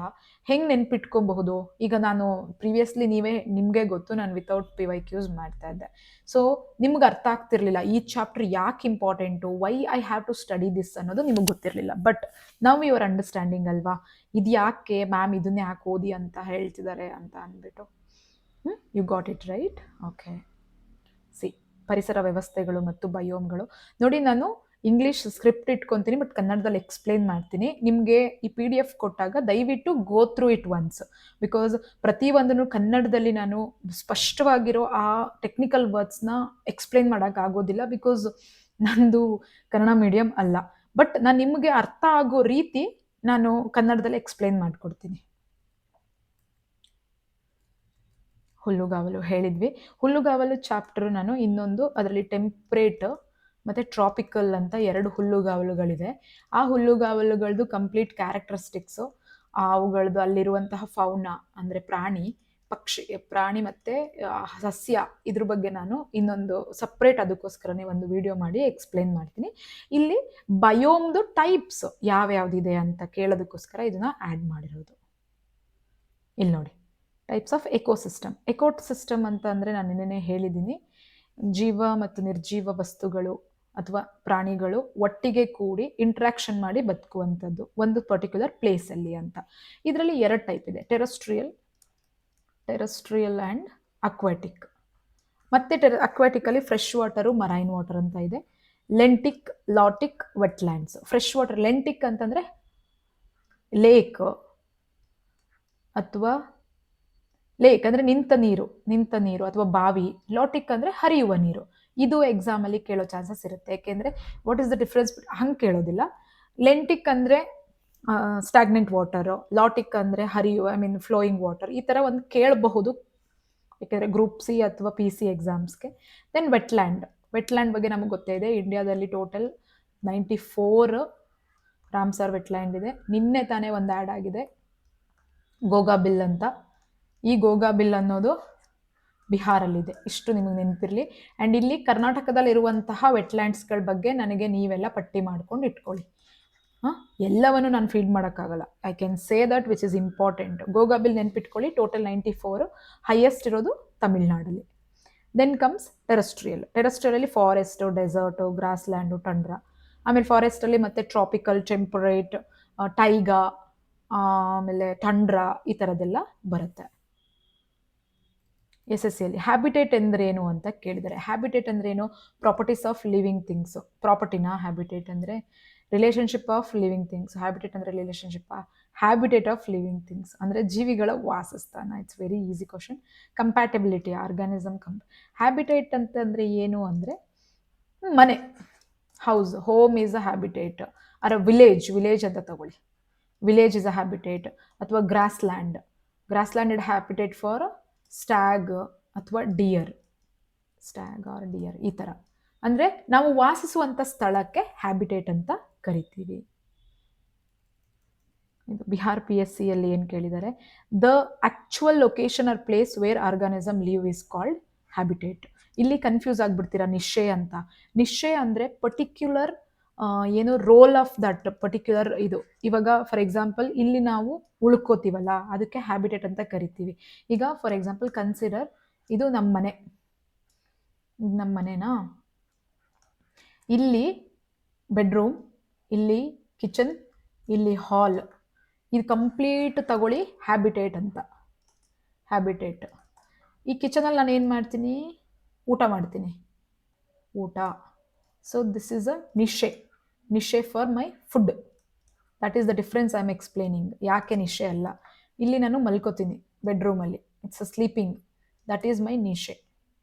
ಹೆಂಗೆ ನೆನ್ಪಿಟ್ಕೊಬಹುದು. ಈಗ ನಾನು ಪ್ರಿವಿಯಸ್ಲಿ ನಿಮಗೆ ಗೊತ್ತು, ನಾನು ವಿತೌಟ್ PYQs ಮಾಡ್ತಾ ಇದ್ದೆ. ಸೊ ನಿಮ್ಗೆ ಅರ್ಥ ಆಗ್ತಿರ್ಲಿಲ್ಲ ಈ ಚಾಪ್ಟರ್ ಯಾಕೆ important, why I have to study this ಅನ್ನೋದು ನಿಮಗೆ ಗೊತ್ತಿರಲಿಲ್ಲ. ಬಟ್ ನೌ ಯುವರ್ ಅಂಡರ್ಸ್ಟ್ಯಾಂಡಿಂಗ್ ಅಲ್ವಾ, ಇದು ಯಾಕೆ ಮ್ಯಾಮ್ ಇದನ್ನೇ ಯಾಕೆ ಓದಿ ಅಂತ ಹೇಳ್ತಿದ್ದಾರೆ ಅಂತ ಅಂದ್ಬಿಟ್ಟು. You got it right? Okay. See, ಪರಿಸರ ವ್ಯವಸ್ಥೆಗಳು ಮತ್ತು ಬಯೋಮ್ಗಳು ನೋಡಿ, ನಾನು ಇಂಗ್ಲೀಷ್ ಸ್ಕ್ರಿಪ್ಟ್ ಇಟ್ಕೊತೀನಿ, ಬಟ್ ಕನ್ನಡದಲ್ಲಿ ಎಕ್ಸ್ಪ್ಲೇನ್ ಮಾಡ್ತೀನಿ. ನಿಮಗೆ ಈ PDF ಕೊಟ್ಟಾಗ ದಯವಿಟ್ಟು go through it once, because ಪ್ರತಿಯೊಂದನ್ನು ಕನ್ನಡದಲ್ಲಿ ನಾನು ಸ್ಪಷ್ಟವಾಗಿರೋ ಆ ಟೆಕ್ನಿಕಲ್ ವರ್ಡ್ಸ್ನ ಎಕ್ಸ್ಪ್ಲೇನ್ ಮಾಡೋಕ್ಕಾಗೋದಿಲ್ಲ, ಬಿಕಾಸ್ ನಂದು ಕನ್ನಡ ಮೀಡಿಯಂ ಅಲ್ಲ. ಬಟ್ ನಾನು ನಿಮಗೆ ಅರ್ಥ ಆಗೋ ರೀತಿ ನಾನು ಕನ್ನಡದಲ್ಲಿ ಎಕ್ಸ್ಪ್ಲೇನ್ ಮಾಡಿಕೊಡ್ತೀನಿ. ಹುಲ್ಲುಗಾವಲು ಹೇಳಿದ್ವಿ. ಹುಲ್ಲುಗಾವಲು ಚಾಪ್ಟರ್ ನಾನು ಇನ್ನೊಂದು, ಅದರಲ್ಲಿ ಟೆಂಪ್ರೇಟ್ ಮತ್ತು ಟ್ರಾಪಿಕಲ್ ಅಂತ 2 ಹುಲ್ಲುಗಾವಲುಗಳಿದೆ. ಆ ಹುಲ್ಲುಗಾವಲುಗಳದ್ದು ಕಂಪ್ಲೀಟ್ ಕ್ಯಾರೆಕ್ಟರಿಸ್ಟಿಕ್ಸು, ಅವುಗಳದ್ದು ಅಲ್ಲಿರುವಂತಹ ಫೌನಾ ಅಂದರೆ ಪ್ರಾಣಿ ಮತ್ತು ಸಸ್ಯ, ಇದ್ರ ಬಗ್ಗೆ ನಾನು ಇನ್ನೊಂದು ಸಪ್ರೇಟ್ ಅದಕ್ಕೋಸ್ಕರನೇ ಒಂದು ವಿಡಿಯೋ ಮಾಡಿ ಎಕ್ಸ್ಪ್ಲೇನ್ ಮಾಡ್ತೀನಿ. ಇಲ್ಲಿ ಬಯೋಮ್ದು ಟೈಪ್ಸ್ ಯಾವ್ಯಾವ್ದಿದೆ ಅಂತ ಕೇಳೋದಕ್ಕೋಸ್ಕರ ಇದನ್ನು ಆ್ಯಡ್ ಮಾಡಿರೋದು. ಇಲ್ಲಿ ನೋಡಿ, ಟೈಪ್ಸ್ ಆಫ್ ಎಕೋಸಿಸ್ಟಮ್ ಅಂತ ಅಂದರೆ ನಾನು ನಿನ್ನೆ ಹೇಳಿದ್ದೀನಿ, ಜೀವ ಮತ್ತು ನಿರ್ಜೀವ ವಸ್ತುಗಳು ಅಥವಾ ಪ್ರಾಣಿಗಳು ಒಟ್ಟಿಗೆ ಕೂಡಿ ಇಂಟ್ರಾಕ್ಷನ್ ಮಾಡಿ ಬದುಕುವಂಥದ್ದು ಒಂದು ಪರ್ಟಿಕ್ಯುಲರ್ ಪ್ಲೇಸಲ್ಲಿ ಅಂತ. ಇದರಲ್ಲಿ 2 ಟೈಪ್ ಇದೆ, ಟೆರೆಸ್ಟ್ರಿಯಲ್ ಆ್ಯಂಡ್ ಅಕ್ವಾಟಿಕ್. ಮತ್ತು ಅಕ್ವಾಟಿಕಲ್ಲಿ ಫ್ರೆಶ್ ವಾಟರು, ಮರೈನ್ ವಾಟರ್ ಅಂತ ಇದೆ. ಲೆಂಟಿಕ್, ಲಾಟಿಕ್, ವೆಟ್ಲ್ಯಾಂಡ್ಸ್. ಫ್ರೆಶ್ ವಾಟರ್, ಲೆಂಟಿಕ್ ಅಂತಂದರೆ ಲೇಕ್ ಅಥವಾ ಲೇಕ್ ಅಂದರೆ ನಿಂತ ನೀರು ಅಥವಾ ಬಾವಿ. ಲಾಟಿಕ್ ಅಂದರೆ ಹರಿಯುವ ನೀರು. ಇದು ಎಕ್ಸಾಮಲ್ಲಿ ಕೇಳೋ ಚಾನ್ಸಸ್ ಇರುತ್ತೆ. ಯಾಕೆಂದರೆ ವಾಟ್ ಈಸ್ ದ ಡಿಫ್ರೆನ್ಸ್, ಹಂಗೆ ಕೇಳೋದಿಲ್ಲ. ಲೆಂಟಿಕ್ ಅಂದರೆ ಸ್ಟಾಗ್ನೆಂಟ್ ವಾಟರು, ಲಾಟಿಕ್ ಅಂದರೆ ಹರಿಯುವ ಫ್ಲೋಯಿಂಗ್ ವಾಟರ್, ಈ ಥರ ಒಂದು ಕೇಳಬಹುದು, ಯಾಕೆಂದರೆ ಗ್ರೂಪ್ C ಅಥವಾ PC ಎಕ್ಸಾಮ್ಸ್ಗೆ. ದೆನ್ ವೆಟ್ಲ್ಯಾಂಡ್ ಬಗ್ಗೆ ನಮಗೆ ಗೊತ್ತೇ ಇದೆ, ಇಂಡಿಯಾದಲ್ಲಿ ಟೋಟಲ್ 94 ರಾಮ್ಸರ್ ವೆಟ್ಲ್ಯಾಂಡ್ ಇದೆ. ನಿನ್ನೆ ತಾನೇ ಒಂದು ಆ್ಯಡ್ ಆಗಿದೆ, ಗೋಗಾಬಿಲ್ ಅಂತ. ಈ ಗೋಗಾಬಿಲ್ ಅನ್ನೋದು ಬಿಹಾರಲ್ಲಿದೆ, ಇಷ್ಟು ನಿಮಗೆ ನೆನಪಿರಲಿ. ಆ್ಯಂಡ್ ಇಲ್ಲಿ ಕರ್ನಾಟಕದಲ್ಲಿರುವಂತಹ ವೆಟ್ಲ್ಯಾಂಡ್ಸ್ಗಳ ಬಗ್ಗೆ ನನಗೆ ನೀವೆಲ್ಲ ಪಟ್ಟಿ ಮಾಡ್ಕೊಂಡು ಇಟ್ಕೊಳ್ಳಿ. ಎಲ್ಲವನ್ನು ನಾನು ಫೀಡ್ ಮಾಡೋಕ್ಕಾಗಲ್ಲ, I can say that which is important. ಗೋಗಾಬಿಲ್ ನೆನ್ಪಿಟ್ಕೊಳ್ಳಿ, ಟೋಟಲ್ 94, ಹೈಯೆಸ್ಟ್ ಇರೋದು ತಮಿಳ್ನಾಡಲ್ಲಿ. ದೆನ್ ಕಮ್ಸ್ ಟೆರೆಸ್ಟ್ರಿಯಲಲ್ಲಿ ಫಾರೆಸ್ಟು, ಡೆಸರ್ಟು, ಗ್ರಾಸ್ಲ್ಯಾಂಡು, ಟಂಡ್ರಾ. ಆಮೇಲೆ ಫಾರೆಸ್ಟಲ್ಲಿ ಮತ್ತೆ ಟ್ರಾಪಿಕಲ್, ಟೆಂಪರೇಟ್, ಟೈಗಾ, ಆಮೇಲೆ ಟಂಡ್ರಾ, ಈ ಥರದ್ದೆಲ್ಲ ಬರುತ್ತೆ. SSCಯಲ್ಲಿ ಹ್ಯಾಬಿಟೇಟ್ ಎಂದರೇನು ಅಂತ ಕೇಳಿದ್ದಾರೆ. ಹ್ಯಾಬಿಟೇಟ್ ಅಂದ್ರೇನು? Properties of living things. ಪ್ರಾಪರ್ಟಿನ ಹ್ಯಾಬಿಟೇಟ್ ಅಂದರೆ relationship of living things. Habitat ಅಂದರೆ ಹ್ಯಾಬಿಟೇಟ್ ಆಫ್ ಲಿವಿಂಗ್ ಥಿಂಗ್ಸ್ ಅಂದರೆ ಜೀವಿಗಳ ವಾಸಸ್ಥಾನ. It's very easy question. Compatibility, organism habitat ಅಂತಂದರೆ ಏನು ಅಂದರೆ ಮನೆ, house, home is a habitat. Village ಅಂತ ತಗೊಳ್ಳಿ, ವಿಲೇಜ್ ಇಸ್ ಅ ಹ್ಯಾಬಿಟೇಟ್. ಅಥವಾ ಗ್ರಾಸ್ಲ್ಯಾಂಡೆಡ್ ಹ್ಯಾಬಿಟೇಟ್ ಫಾರ್ ಸ್ಟ್ಯಾಗ್ ಅಥವಾ ಡಿಯರ್, ಈ ಥರ. ಅಂದರೆ ನಾವು ವಾಸಿಸುವಂಥ ಸ್ಥಳಕ್ಕೆ ಹ್ಯಾಬಿಟೇಟ್ ಅಂತ ಕರಿತೀವಿ. ಇದು ಬಿಹಾರ್ PSCಯಲ್ಲಿ ಏನು ಕೇಳಿದ್ದಾರೆ, the actual location or place where organism live is called habitat. ಇಲ್ಲಿ ಕನ್ಫ್ಯೂಸ್ ಆಗಿಬಿಡ್ತೀರಾ ನಿಶ್ಚಯ ಅಂತ. ನಿಶ್ಚಯ ಅಂದರೆ ಪರ್ಟಿಕ್ಯುಲರ್ ಏನು ರೋಲ್ ಆಫ್ ದಟ್ ಪರ್ಟಿಕ್ಯುಲರ್ ಇದು. ಇವಾಗ ಫಾರ್ ಎಕ್ಸಾಂಪಲ್ ಇಲ್ಲಿ ನಾವು ಉಳ್ಕೋತೀವಲ್ಲ, ಅದಕ್ಕೆ ಹ್ಯಾಬಿಟೇಟ್ ಅಂತ ಕರಿತೀವಿ. ಈಗ ಫಾರ್ ಎಕ್ಸಾಂಪಲ್ ಕನ್ಸಿಡರ್, ಇದು ನಮ್ಮ ಮನೆನಾ, ಇಲ್ಲಿ ಬೆಡ್ರೂಮ್, ಇಲ್ಲಿ ಕಿಚನ್, ಇಲ್ಲಿ ಹಾಲ್. ಇದು ಕಂಪ್ಲೀಟ್ ತಗೊಳ್ಳಿ ಹ್ಯಾಬಿಟೇಟ್ ಅಂತ. ಹ್ಯಾಬಿಟೇಟ್. ಈ ಕಿಚನಲ್ಲಿ ನಾನು ಏನು ಮಾಡ್ತೀನಿ, ಊಟ ಮಾಡ್ತೀನಿ, ಊಟ. So this is a niche for my food. That is the difference I am explaining. ಯಾಕೆ ನಿಶೆ ಅಲ್ಲ, ಇಲ್ಲಿ ನಾನು ಮಲ್ಕೋತೀನಿ ಬೆಡ್ರೂಮಲ್ಲಿ, it's a sleeping, that is my niche.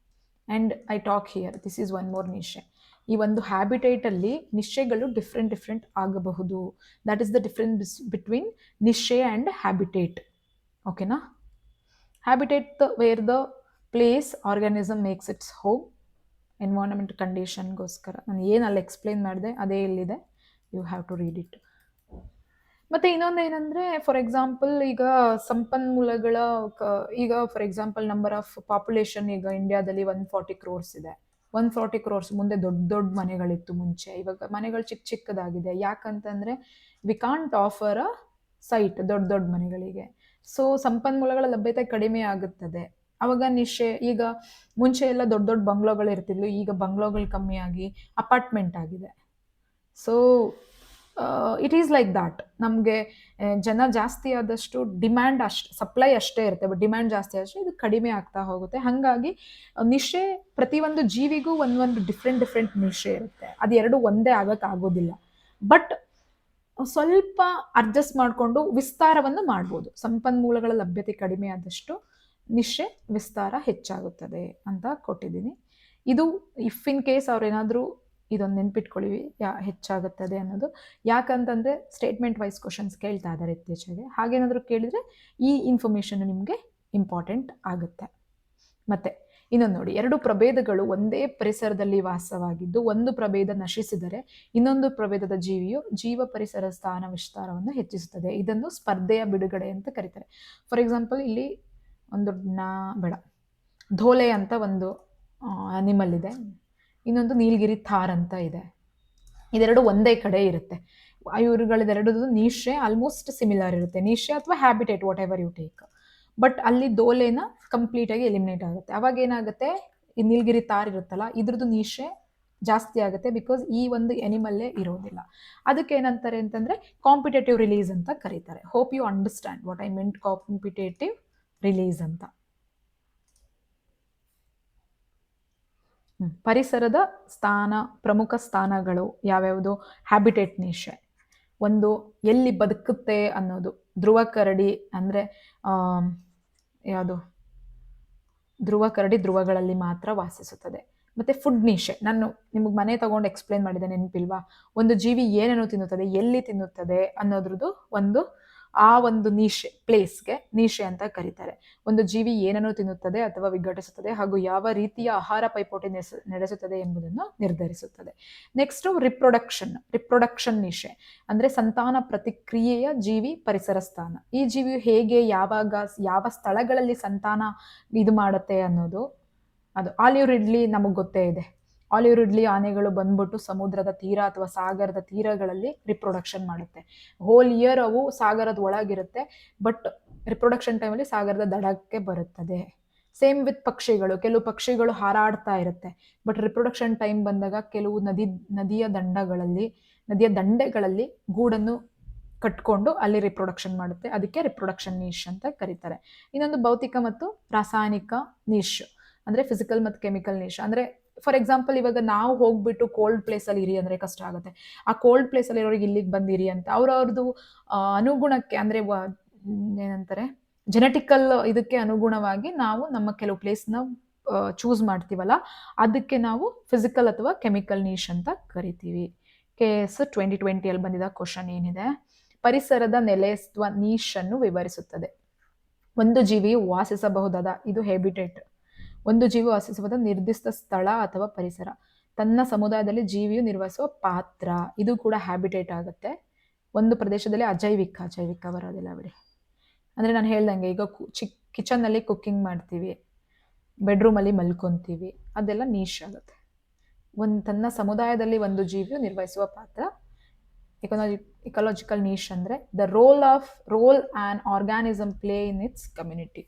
And I talk here, this is one more niche. ಈ ಒಂದು ಹ್ಯಾಬಿಟೇಟಲ್ಲಿ ನಿಶ್ಚಯಗಳು ಡಿಫ್ರೆಂಟ್ ಆಗಬಹುದು. That is the difference between ನಿಶ್ಚಯ ಆ್ಯಂಡ್ ಹ್ಯಾಬಿಟೇಟ್. ಓಕೆನಾ? Habitat where the place organism makes its home, environment ಕಂಡೀಷನ್ಗೋಸ್ಕರ. ನಾನು ಏನಲ್ಲಿ ಎಕ್ಸ್ಪ್ಲೇನ್ ಮಾಡಿದೆ ಅದೇ ಇಲ್ಲಿದೆ, you have to read it. ಮತ್ತು ಇನ್ನೊಂದೇನೆಂದರೆ, ಫಾರ್ ಎಕ್ಸಾಂಪಲ್ ಈಗ ಸಂಪನ್ಮೂಲಗಳ ಈಗ for example number of population ಈಗ ಇಂಡಿಯಾದಲ್ಲಿ 140 crores ಇದೆ. 140 crores ಮುಂದೆ ದೊಡ್ಡ ಮನೆಗಳಿತ್ತು ಮುಂಚೆ, ಇವಾಗ ಮನೆಗಳು ಚಿಕ್ಕದಾಗಿದೆ. ಯಾಕಂತಂದರೆ we can't offer a site ದೊಡ್ಡ ಮನೆಗಳಿಗೆ. ಸೊ ಸಂಪನ್ಮೂಲಗಳ ಲಭ್ಯತೆ ಕಡಿಮೆ ಆಗುತ್ತದೆ. ಅವಾಗ ನಿಶೆ, ಈಗ ಮುಂಚೆ ಎಲ್ಲ ದೊಡ್ಡ ಬಂಗ್ಲೋಗಳು ಇರ್ತಿದ್ವು, ಈಗ ಬಂಗ್ಲೋಗಳು ಕಮ್ಮಿ ಆಗಿ ಅಪಾರ್ಟ್ಮೆಂಟ್ ಆಗಿದೆ. ಸೊ ಇಟ್ ಈಸ್ ಲೈಕ್ ದಾಟ್. ನಮಗೆ ಜನ ಜಾಸ್ತಿ ಆದಷ್ಟು ಡಿಮ್ಯಾಂಡ್ ಸಪ್ಲೈ ಅಷ್ಟೇ ಇರುತ್ತೆ, ಬಟ್ ಡಿಮ್ಯಾಂಡ್ ಜಾಸ್ತಿ ಆದಷ್ಟು ಇದು ಕಡಿಮೆ ಆಗ್ತಾ ಹೋಗುತ್ತೆ. ಹಾಗಾಗಿ ನಿಶೆ ಪ್ರತಿಯೊಂದು ಜೀವಿಗೂ ಒಂದೊಂದು ಡಿಫ್ರೆಂಟ್ ನಿಶೆ ಇರುತ್ತೆ. ಅದು ಎರಡು ಒಂದೇ ಆಗೋದಿಲ್ಲ. ಬಟ್ ಸ್ವಲ್ಪ ಅಡ್ಜಸ್ಟ್ ಮಾಡಿಕೊಂಡು ವಿಸ್ತಾರವನ್ನು ಮಾಡ್ಬೋದು. ಸಂಪನ್ಮೂಲಗಳ ಲಭ್ಯತೆ ಕಡಿಮೆ ಆದಷ್ಟು ನಿಶೆ ವಿಸ್ತಾರ ಹೆಚ್ಚಾಗುತ್ತದೆ ಅಂತ ಕೊಟ್ಟಿದ್ದೀನಿ. ಇದು ಇಫ್ ಇನ್ ಕೇಸ್ ಅವ್ರೇನಾದರೂ ಇದೊಂದು ನೆನ್ಪಿಟ್ಕೊಳ್ಳಿ, ಹೆಚ್ಚಾಗುತ್ತದೆ ಅನ್ನೋದು. ಯಾಕಂತಂದರೆ ಸ್ಟೇಟ್ಮೆಂಟ್ ವೈಸ್ ಕ್ವಶನ್ಸ್ ಕೇಳ್ತಾ ಇದ್ದಾರೆ ಇತ್ತೀಚೆಗೆ. ಹಾಗೇನಾದರೂ ಕೇಳಿದರೆ ಈ ಇನ್ಫಾರ್ಮೇಷನ್ ನಿಮಗೆ ಇಂಪಾರ್ಟೆಂಟ್ ಆಗುತ್ತೆ. ಮತ್ತು ಇನ್ನೊಂದು ನೋಡಿ, 2 ಪ್ರಭೇದಗಳು ಒಂದೇ ಪರಿಸರದಲ್ಲಿ ವಾಸವಾಗಿದ್ದು ಒಂದು ಪ್ರಭೇದ ನಶಿಸಿದರೆ ಇನ್ನೊಂದು ಪ್ರಭೇದದ ಜೀವಿಯು ಜೀವ ಪರಿಸರ ಸ್ಥಾನ ವಿಸ್ತಾರವನ್ನು ಹೆಚ್ಚಿಸುತ್ತದೆ. ಇದನ್ನು ಸ್ಪರ್ಧೆಯ ಬಿಡುಗಡೆ ಅಂತ ಕರೀತಾರೆ. ಫಾರ್ ಎಕ್ಸಾಂಪಲ್ ಇಲ್ಲಿ ಒಂದು ಧೋಲೆ ಅಂತ ಒಂದು ಅನಿಮಲ್ ಇದೆ, ಇನ್ನೊಂದು ನೀಲಗಿರಿ ಥಾರ್ ಅಂತ ಇದೆ. ಇದೆರಡು ಒಂದೇ ಕಡೆ ಇರುತ್ತೆ. ಇವುಗಳಿದೆರಡು ನಿಶೆ ಆಲ್ಮೋಸ್ಟ್ ಸಿಮಿಲರ್ ಇರುತ್ತೆ. ನಿಶೆ ಅಥವಾ habitat, whatever you take. But ಅಲ್ಲಿ ದೋಲೆನ ಕಂಪ್ಲೀಟಾಗಿ ಎಲಿಮಿನೇಟ್ ಆಗುತ್ತೆ. ಅವಾಗ ಏನಾಗುತ್ತೆ, ಈ ನೀಲಗಿರಿ ತಾರ್ ಇರುತ್ತಲ್ಲ, ಇದ್ರದ್ದು ನಿಶೆ ಜಾಸ್ತಿ ಆಗುತ್ತೆ, ಬಿಕಾಸ್ ಈ ಒಂದು ಎನಿಮಲ್ಲೇ ಇರೋದಿಲ್ಲ. ಅದಕ್ಕೆ ಏನಂತಾರೆ ಅಂತಂದರೆ ಕಾಂಪಿಟೇಟಿವ್ ರಿಲೀಸ್ ಅಂತ ಕರೀತಾರೆ. Hope you understand what I meant competitive release ಅಂತ. ಪರಿಸರದ ಪ್ರಮುಖ ಸ್ಥಾನಗಳು ಯಾವ್ಯಾವುದು? ಹ್ಯಾಬಿಟೇಟ್ ನಿಶೆ, ಒಂದು ಎಲ್ಲಿ ಬದುಕುತ್ತೆ ಅನ್ನೋದು. ಧ್ರುವ ಕರಡಿ ಅಂದರೆ ಯಾವುದು? ಧ್ರುವ ಕರಡಿ ಧ್ರುವಗಳಲ್ಲಿ ಮಾತ್ರ ವಾಸಿಸುತ್ತದೆ. ಮತ್ತು ಫುಡ್ ನಿಶೆ, ನಾನು ನಿಮಗೆ ಮನೆ ತಗೊಂಡು ಎಕ್ಸ್ಪ್ಲೇನ್ ಮಾಡಿದೆ, ನೆನಪಿಲ್ವಾ? ಒಂದು ಜೀವಿ ಏನೇನು ತಿನ್ನುತ್ತದೆ, ಎಲ್ಲಿ ತಿನ್ನುತ್ತದೆ ಅನ್ನೋದ್ರದ್ದು ಆ ಒಂದು ನಿಶೆ, ಪ್ಲೇಸ್ಗೆ ನಿಶೆ ಅಂತ ಕರೀತಾರೆ. ಒಂದು ಜೀವಿ ಏನನ್ನು ತಿನ್ನುತ್ತದೆ ಅಥವಾ ವಿಘಟಿಸುತ್ತದೆ ಹಾಗೂ ಯಾವ ರೀತಿಯ ಆಹಾರ ಪೈಪೋಟಿ ನಡೆಸುತ್ತದೆ ಎಂಬುದನ್ನು ನಿರ್ಧರಿಸುತ್ತದೆ. ನೆಕ್ಸ್ಟು ರಿಪ್ರೊಡಕ್ಷನ್ ನಿಶೆ ಅಂದರೆ ಸಂತಾನ ಪ್ರತಿಕ್ರಿಯೆಯ ಜೀವಿ ಪರಿಸರ ಸ್ಥಾನ. ಈ ಜೀವಿಯು ಹೇಗೆ, ಯಾವಾಗ, ಯಾವ ಸ್ಥಳಗಳಲ್ಲಿ ಸಂತಾನ ಇದು ಮಾಡುತ್ತೆ ಅನ್ನೋದು. ಅದು ಆಲಿವ್ ರಿಡ್ಲಿ ನಮಗೆ ಗೊತ್ತೇ ಇದೆ. ಆಲಿವ್ ರಿಡ್ಲಿ ಆನೆಗಳು ಬಂದ್ಬಿಟ್ಟು ಸಮುದ್ರದ ತೀರ ಅಥವಾ ಸಾಗರದ ತೀರಗಳಲ್ಲಿ ರಿಪ್ರೊಡಕ್ಷನ್ ಮಾಡುತ್ತೆ. ಹೋಲ್ ಇಯರ್ ಅವು ಸಾಗರದ ಒಳಗಿರುತ್ತೆ, ಬಟ್ ರಿಪ್ರೊಡಕ್ಷನ್ ಟೈಮಲ್ಲಿ ಸಾಗರದ ದಡಕ್ಕೆ ಬರುತ್ತದೆ. ಸೇಮ್ ವಿತ್ ಪಕ್ಷಿಗಳು. ಕೆಲವು ಪಕ್ಷಿಗಳು ಹಾರಾಡ್ತಾ ಇರುತ್ತೆ, ಬಟ್ ರಿಪ್ರೊಡಕ್ಷನ್ ಟೈಮ್ ಬಂದಾಗ ಕೆಲವು ನದಿಯ ದಂಡೆಗಳಲ್ಲಿ ಗೂಡನ್ನು ಕಟ್ಕೊಂಡು ಅಲ್ಲಿ ರಿಪ್ರೊಡಕ್ಷನ್ ಮಾಡುತ್ತೆ. ಅದಕ್ಕೆ ರಿಪ್ರೊಡಕ್ಷನ್ ನೀಶ್ ಅಂತ ಕರೀತಾರೆ. ಇನ್ನೊಂದು ಭೌತಿಕ ಮತ್ತು ರಾಸಾಯನಿಕ ನೀಶ್ ಅಂದರೆ ಫಿಸಿಕಲ್ ಮತ್ತು ಕೆಮಿಕಲ್ ನೀಶ್. ಅಂದರೆ ಫಾರ್ ಎಕ್ಸಾಂಪಲ್ ಇವಾಗ ನಾವು ಹೋಗ್ಬಿಟ್ಟು ಕೋಲ್ಡ್ ಪ್ಲೇಸಲ್ಲಿ ಇರಿ ಅಂದರೆ ಕಷ್ಟ ಆಗುತ್ತೆ. ಆ ಕೋಲ್ಡ್ ಪ್ಲೇಸಲ್ಲಿ ಇರೋರಿಗೆ ಇಲ್ಲಿಗೆ ಬಂದಿರಿ ಅಂತ ಅವ್ರವ್ರದ್ದು ಅನುಗುಣಕ್ಕೆ, ಅಂದರೆ ಏನಂತಾರೆ, ಜೆನೆಟಿಕಲ್ ಇದಕ್ಕೆ ಅನುಗುಣವಾಗಿ ನಾವು ನಮ್ಮ ಕೆಲವು ಪ್ಲೇಸ್ನ ಚೂಸ್ ಮಾಡ್ತೀವಲ್ಲ, ಅದಕ್ಕೆ ನಾವು ಫಿಸಿಕಲ್ ಅಥವಾ ಕೆಮಿಕಲ್ ನೀಶ್ ಅಂತ ಕರಿತೀವಿ. KS 2020 ಬಂದಿದ್ದ ಕ್ವಶನ್ ಏನಿದೆ, ಪರಿಸರದ ನೆಲೆಸ್ತ್ವ ನೀಶನ್ನು ವಿವರಿಸುತ್ತದೆ. ಒಂದು ಜೀವಿಯು ವಾಸಿಸಬಹುದಾದ, ಇದು ಹ್ಯಾಬಿಟೇಟ್, ಒಂದು ಜೀವಿ ವಾಸಿಸಬಹುದಾದ ನಿರ್ದಿಷ್ಟ ಸ್ಥಳ ಅಥವಾ ಪರಿಸರ. ತನ್ನ ಸಮುದಾಯದಲ್ಲಿ ಜೀವಿಯು ನಿರ್ವಹಿಸುವ ಪಾತ್ರ, ಇದು ಕೂಡ ಹ್ಯಾಬಿಟೇಟ್ ಆಗುತ್ತೆ. ಒಂದು ಪ್ರದೇಶದಲ್ಲಿ ಅಜೈವಿಕ ಬರೋದಿಲ್ಲ ಬಿಡಿ. ಅಂದರೆ ನಾನು ಹೇಳ್ದಂಗೆ ಈಗ ಕಿಚನ್ನಲ್ಲಿ ಕುಕ್ಕಿಂಗ್ ಮಾಡ್ತೀವಿ, ಬೆಡ್ರೂಮಲ್ಲಿ ಮಲ್ಕೊತೀವಿ, ಅದೆಲ್ಲ ನೀಶ್ ಆಗುತ್ತೆ. ತನ್ನ ಸಮುದಾಯದಲ್ಲಿ ಒಂದು ಜೀವಿಯು ನಿರ್ವಹಿಸುವ ಪಾತ್ರ. ಇಕಾಲಜಿಕಲ್ ನೀಶ್ ಅಂದರೆ the role an organism play in its community.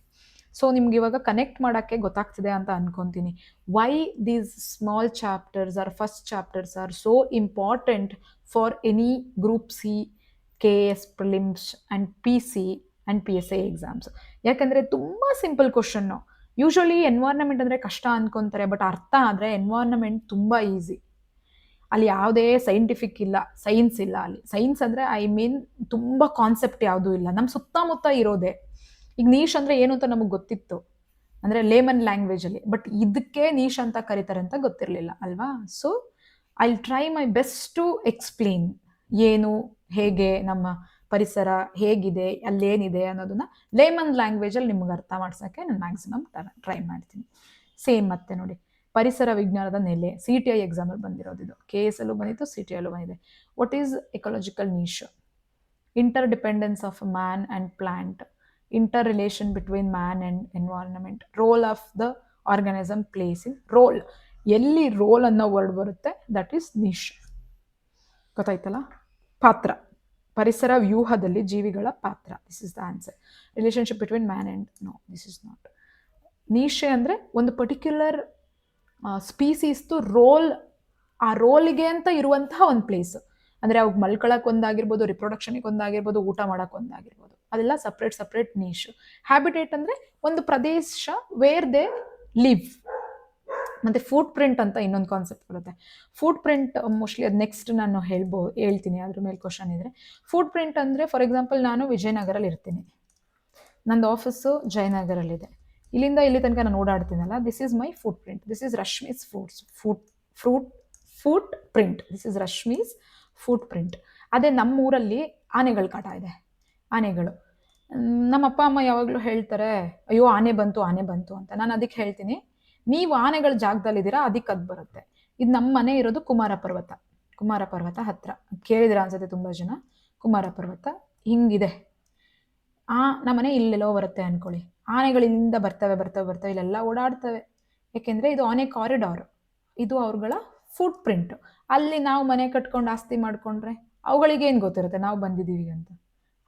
So ನಿಮ್ಗೆ ಇವಾಗ ಕನೆಕ್ಟ್ ಮಾಡೋಕ್ಕೆ ಗೊತ್ತಾಗ್ತಿದೆ ಅಂತ ಅನ್ಕೊಂತೀನಿ. Why these small chapters are first chapters are so important for any group C, K S prelims and P C and P S I exams. ಯಾಕಂದರೆ ತುಂಬ simple question. Usually environment ಅಂದರೆ ಕಷ್ಟ ಅನ್ಕೊತಾರೆ, ಬಟ್ ಅರ್ಥ ಆದರೆ ಎನ್ವೈರ್ನಮೆಂಟ್ ತುಂಬ easy. ಅಲ್ಲಿ ಯಾವುದೇ scientific ಇಲ್ಲ, ಸೈನ್ಸ್ ಇಲ್ಲ ಅಲ್ಲಿ. ಸೈನ್ಸ್ ಅಂದರೆ ಐ ಮೀನ್ ತುಂಬ ಕಾನ್ಸೆಪ್ಟ್ ಯಾವುದೂ ಇಲ್ಲ, ನಮ್ಮ ಸುತ್ತಮುತ್ತ ಇರೋದೇ. ಈಗ ನೀಶ್ ಅಂದರೆ ಏನು ಅಂತ ನಮಗೆ ಗೊತ್ತಿತ್ತು, ಅಂದರೆ ಲೇಮನ್ ಲ್ಯಾಂಗ್ವೇಜಲ್ಲಿ, ಬಟ್ ಇದಕ್ಕೆ ನೀಶ್ ಅಂತ ಕರೀತಾರೆ ಅಂತ ಗೊತ್ತಿರಲಿಲ್ಲ ಅಲ್ವಾ. So I try my best to explain ಏನು, ಹೇಗೆ ನಮ್ಮ ಪರಿಸರ ಹೇಗಿದೆ, ಅಲ್ಲೇನಿದೆ ಅನ್ನೋದನ್ನ ಲೇಮನ್ ಲ್ಯಾಂಗ್ವೇಜಲ್ಲಿ ನಿಮ್ಗೆ ಅರ್ಥ ಮಾಡ್ಸೋಕ್ಕೆ ನಾನು ಮ್ಯಾಕ್ಸಿಮಮ್ ಟ್ರೈ ಮಾಡ್ತೀನಿ. ಸೇಮ್ ಮತ್ತೆ ನೋಡಿ, ಪರಿಸರ ವಿಜ್ಞಾನದ ನೆಲೆ ಸಿ ಟಿ ಐ ಎಕ್ಸಾಮಲ್ಲಿ ಬಂದಿರೋದು ಇದು. ಕೆ ಎಸ್ ಅಲ್ಲೂ ಬಂದಿತ್ತು, ಸಿ ಟಿ ಅಲ್ಲೂ ಬಂದಿದೆ. What is ecological niche? Interdependence of man and plant, interrelation between man and environment, role of the organism plays in role. ಎಲ್ಲಿ ರೋಲ್ ಅನ್ನೋ word ಬರುತ್ತೆ ದಟ್ ಈಸ್ ನೀಶ್. ಗೊತ್ತಾಯ್ತಲ್ಲ? ಪಾತ್ರ, ಪರಿಸರ ವ್ಯೂಹದಲ್ಲಿ ಜೀವಿಗಳ ಪಾತ್ರ. This is the answer. Relationship between man and no, this is not. Niche ಅಂದರೆ ಒಂದು ಪರ್ಟಿಕ್ಯುಲರ್ ಸ್ಪೀಸೀಸ್ದು ರೋಲ್, ಆ ರೋಲಿಗೆ ಅಂತ ಇರುವಂತಹ ಒಂದು ಪ್ಲೇಸ್. ಅಂದರೆ ಅವಾಗ ಮಲ್ಕೊಳಕ್ಕೆ ಒಂದಾಗಿರ್ಬೋದು, ರಿಪ್ರೊಡಕ್ಷನಿಗೆ ಒಂದಾಗಿರ್ಬೋದು, ಊಟ ಮಾಡೋಕೆ ಒಂದಾಗಿರ್ಬೋದು, ಅದೆಲ್ಲ ಸಪ್ರೇಟ್ ನೀಶ್. ಹ್ಯಾಬಿಟೇಟ್ ಅಂದರೆ ಒಂದು ಪ್ರದೇಶ ವೇರ್ ದೇ ಲಿವ್. ಮತ್ತು ಫುಟ್ ಪ್ರಿಂಟ್ ಅಂತ ಇನ್ನೊಂದು ಕಾನ್ಸೆಪ್ಟ್ ಬರುತ್ತೆ. ಫುಟ್ ಪ್ರಿಂಟ್ ಮೋಸ್ಟ್ಲಿ ಅದು ನೆಕ್ಸ್ಟ್ ನಾನು ಹೇಳ್ತೀನಿ, ಅದ್ರ ಮೇಲೆ ಕ್ವಶನ್ ಇದ್ದರೆ. ಫುಟ್ ಪ್ರಿಂಟ್ ಅಂದರೆ ಫಾರ್ ಎಕ್ಸಾಂಪಲ್ ನಾನು ವಿಜಯನಗರಲ್ಲಿ ಇರ್ತೀನಿ, ನಂದು ಆಫೀಸು ಜಯನಗರಲ್ಲಿದೆ, ಇಲ್ಲಿಂದ ಇಲ್ಲಿ ತನಕ ನಾನು ಓಡಾಡ್ತೀನಲ್ಲ, this is my footprint. This is Rashmi's footprint. This is Rashmi's footprint. ಅದೇ ನಮ್ಮೂರಲ್ಲಿ ಆನೆಗಳ ಕಾಟ ಇದೆ, ಆನೆಗಳು. ನಮ್ಮ ಅಪ್ಪ ಅಮ್ಮ ಯಾವಾಗಲೂ ಹೇಳ್ತಾರೆ, ಅಯ್ಯೋ ಆನೆ ಬಂತು ಅಂತ. ನಾನು ಅದಕ್ಕೆ ಹೇಳ್ತೀನಿ, ನೀವು ಆನೆಗಳ ಜಾಗದಲ್ಲಿದ್ದೀರಾ, ಅದಕ್ಕೆ ಅದು ಬರುತ್ತೆ. ಇದು ನಮ್ಮ ಮನೆ ಇರೋದು ಕುಮಾರ ಪರ್ವತ ಹತ್ರ. ಕೇಳಿದಿರ ಅನ್ಸುತ್ತೆ ತುಂಬ ಜನ. ಕುಮಾರ ಪರ್ವತ ಹಿಂಗಿದೆ, ನಮ್ಮನೆ ಇಲ್ಲೆಲ್ಲೋ ಬರುತ್ತೆ ಅನ್ಕೊಳ್ಳಿ. ಆನೆಗಳಿಂದ ಬರ್ತವೆ ಇಲ್ಲೆಲ್ಲ ಓಡಾಡ್ತವೆ. ಯಾಕೆಂದರೆ ಇದು ಆನೆ ಕಾರಿಡಾರ್, ಇದು ಅವ್ರಗಳ ಫುಟ್ ಪ್ರಿಂಟ್. ಅಲ್ಲಿ ನಾವು ಮನೆ ಕಟ್ಕೊಂಡು ಆಸ್ತಿ ಮಾಡಿಕೊಂಡ್ರೆ ಅವುಗಳಿಗೆ ಏನು ಗೊತ್ತಿರುತ್ತೆ ನಾವು ಬಂದಿದ್ದೀವಿ ಅಂತ,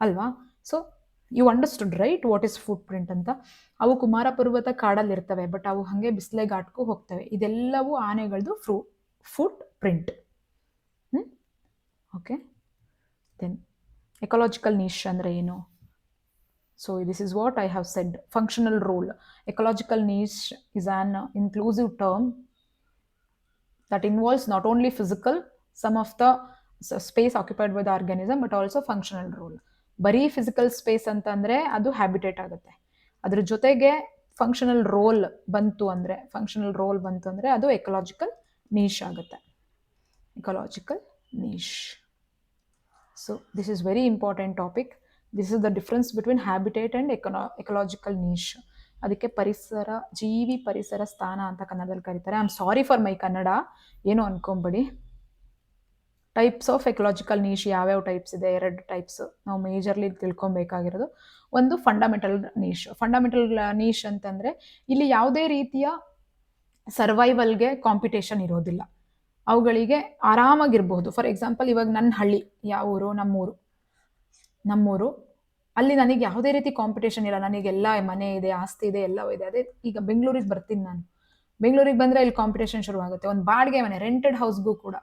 ಅಲ್ವಾ? So you understood right what is footprint ಅಂತ. ಅವು ಕುಮಾರ ಪರ್ವತ ಕಾಡಲ್ಲಿ ಇರ್ತವೆ, ಬಟ್ ಅವು ಹಾಗೆ ಬಿಸಿಲೆ ಘಾಟ್ಗೂ ಹೋಗ್ತವೆ. ಇದೆಲ್ಲವೂ ಆನೆಗಳದ್ದು footprint. Okay, then ecological niche ಅಂದರೆ ಏನು? So this is what I have said. Functional role. Ecological niche is an inclusive term that involves not only physical, some of the space occupied by the organism, but also functional role. ಬರೀ physical space ಅಂತಂದರೆ ಅದು habitat ಆಗುತ್ತೆ. ಅದ್ರ ಜೊತೆಗೆ functional roll ಬಂತು ಅಂದರೆ ಅದು ecological niche ಆಗುತ್ತೆ. Ecological niche. So this is very important topic. This is the difference between habitat and ecological niche. ಅದಕ್ಕೆ ಜೀವಿ ಪರಿಸರ ಸ್ಥಾನ ಅಂತ ಕನ್ನಡದಲ್ಲಿ ಕರೀತಾರೆ. I am sorry for my Kannada, ಏನು ಅನ್ಕೊಂಬೇಡಿ. ಟೈಪ್ಸ್ ಆಫ್ ಎಕಲಾಜಿಕಲ್ ನೀಶ್ ಯಾವ್ಯಾವ ಟೈಪ್ಸ್ ಇದೆ? 2 ಟೈಪ್ಸ್ ನಾವು ಮೇಜರ್ಲಿ ತಿಳ್ಕೊಬೇಕಾಗಿರೋದು. ಒಂದು ಫಂಡಮೆಂಟಲ್ ನೀಶ್ ಅಂತಂದರೆ ಇಲ್ಲಿ ಯಾವುದೇ ರೀತಿಯ ಸರ್ವೈವಲ್ಗೆ ಕಾಂಪಿಟೇಷನ್ ಇರೋದಿಲ್ಲ. ಅವುಗಳಿಗೆ ಆರಾಮಾಗಿರ್ಬಹುದು. ಫಾರ್ ಎಕ್ಸಾಂಪಲ್, ಇವಾಗ ನನ್ನ ಹಳ್ಳಿ ಯಾವ ಊರು? ನಮ್ಮೂರು. ಅಲ್ಲಿ ನನಗೆ ಯಾವುದೇ ರೀತಿ ಕಾಂಪಿಟೇಷನ್ ಇಲ್ಲ. ನನಗೆಲ್ಲ ಮನೆ ಇದೆ, ಆಸ್ತಿ ಇದೆ, ಎಲ್ಲವೂ ಇದೆ. ಅದೇ ಈಗ ಬೆಂಗಳೂರಿಗೆ ಬರ್ತೀನಿ ನಾನು. ಬೆಂಗಳೂರಿಗೆ ಬಂದರೆ ಇಲ್ಲಿ ಕಾಂಪಿಟೇಷನ್ ಶುರುವಾಗುತ್ತೆ. ಒಂದು ಬಾಡಿಗೆ ಮನೆ, ರೆಂಟೆಡ್ ಹೌಸ್ಗೂ ಕೂಡ.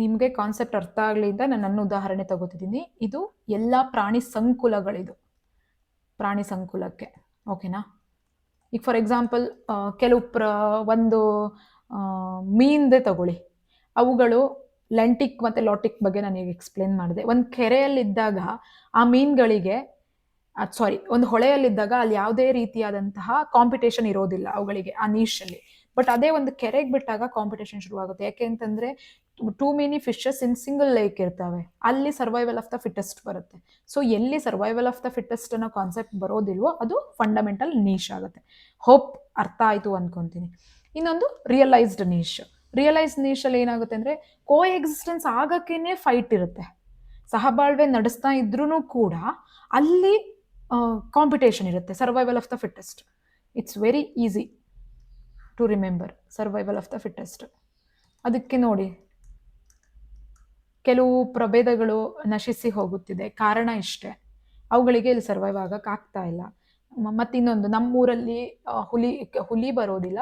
ನಿಮಗೆ ಕಾನ್ಸೆಪ್ಟ್ ಅರ್ಥ ಆಗಲಿ ಅಂತ ನಾನು ನನ್ನ ಉದಾಹರಣೆ ತಗೋತಿದ್ದೀನಿ. ಇದು ಎಲ್ಲ ಪ್ರಾಣಿ ಸಂಕುಲಕ್ಕೆ, ಓಕೆನಾ? ಈಗ ಫಾರ್ ಎಕ್ಸಾಂಪಲ್ ಕೆಲವು ಒಂದು ಮೀನ್ದೇ ತಗೊಳ್ಳಿ. ಅವುಗಳು ಲೆಂಟಿಕ್ ಮತ್ತು ಲಾಟಿಕ್ ಬಗ್ಗೆ ನಾನು ಈಗ ಎಕ್ಸ್ಪ್ಲೇನ್ ಮಾಡಿದೆ. ಒಂದು ಕೆರೆಯಲ್ಲಿದ್ದಾಗ ಆ ಮೀನುಗಳಿಗೆ ಒಂದು ಹೊಳೆಯಲ್ಲಿದ್ದಾಗ ಅಲ್ಲಿ ಯಾವುದೇ ರೀತಿಯಾದಂತಹ ಕಾಂಪಿಟೇಷನ್ ಇರೋದಿಲ್ಲ ಅವುಗಳಿಗೆ ಆ ನೀಶಲ್ಲಿ. ಬಟ್ ಅದೇ ಒಂದು ಕೆರೆಗೆ ಬಿಟ್ಟಾಗ ಕಾಂಪಿಟೇಷನ್ ಶುರುವಾಗುತ್ತೆ. ಯಾಕೆ ಅಂತಂದರೆ too many fishes in single lake ಇರ್ತವೆ. ಅಲ್ಲಿ ಸರ್ವೈವಲ್ ಆಫ್ ದ ಫಿಟ್ಟೆಸ್ಟ್ ಬರುತ್ತೆ. ಸೊ ಎಲ್ಲಿ ಸರ್ವೈವಲ್ ಆಫ್ ದ ಫಿಟ್ಟೆಸ್ಟ್ ಅನ್ನೋ ಕಾನ್ಸೆಪ್ಟ್ ಬರೋದಿಲ್ವೋ ಅದು ಫಂಡಮೆಂಟಲ್ ನೀಶ್ ಆಗುತ್ತೆ. ಹೋಪ್ ಅರ್ಥ ಆಯಿತು ಅಂದ್ಕೊತೀನಿ. ಇನ್ನೊಂದು ರಿಯಲೈಸ್ಡ್ ನೀಶಲ್ಲಿ ಏನಾಗುತ್ತೆ ಅಂದರೆ ಕೋ ಎಕ್ಸಿಸ್ಟೆನ್ಸ್ ಆಗಕ್ಕೇನೆ ಫೈಟ್ ಇರುತ್ತೆ. ಸಹಬಾಳ್ವೆ ನಡೆಸ್ತಾ ಇದ್ರೂ ಕೂಡ ಅಲ್ಲಿ ಕಾಂಪಿಟೇಷನ್ ಇರುತ್ತೆ. Survival of the fittest. It's very easy to remember, survival of the fittest. ಅದಕ್ಕೆ ನೋಡಿ, ಕೆಲವು ಪ್ರಭೇದಗಳು ನಶಿಸಿ ಹೋಗುತ್ತಿದೆ, ಕಾರಣ ಇಷ್ಟೇ, ಅವುಗಳಿಗೆ ಇಲ್ಲಿ ಸರ್ವೈವ್ ಆಗಕ್ಕೆ ಆಗ್ತಾ ಇಲ್ಲ. ಮತ್ತು ಇನ್ನೊಂದು ನಮ್ಮೂರಲ್ಲಿ ಹುಲಿ ಬರೋದಿಲ್ಲ,